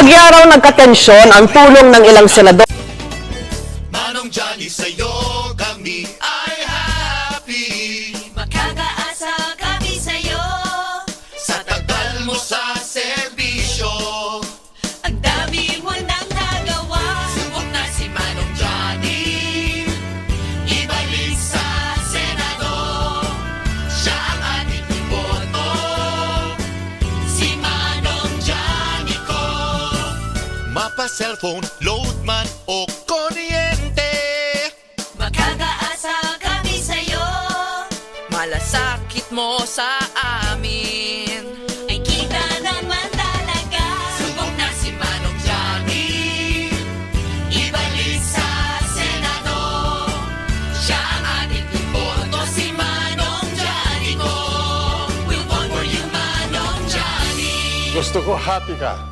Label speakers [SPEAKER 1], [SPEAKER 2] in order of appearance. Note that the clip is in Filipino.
[SPEAKER 1] Bahagya raw nagkatensyon ang tulong ng ilang senador.
[SPEAKER 2] Manong Johnny, sa'yo kami ay happy.
[SPEAKER 3] Makakaasa kami sa'yo.
[SPEAKER 2] Sa tagal mo sa serbisyo,
[SPEAKER 3] Ang dami mo nang nagawa.
[SPEAKER 2] subok na si Manong Johnny. Ibalik sa Senado, siya ang ating iboto. Si Manong Johnny ko. Mapa, cellphone, load man o kuryente.
[SPEAKER 3] Makakaasa kami sa'yo.
[SPEAKER 4] Malasakit mo sa amin.
[SPEAKER 3] Ay kita naman talaga.
[SPEAKER 2] Subok na si Manong Johnny. Ibalik sa Senado, siya ang ating iboto. Si Manong Johnny ko. We'll vote for you, Manong Johnny.
[SPEAKER 5] Gusto ko happy ka.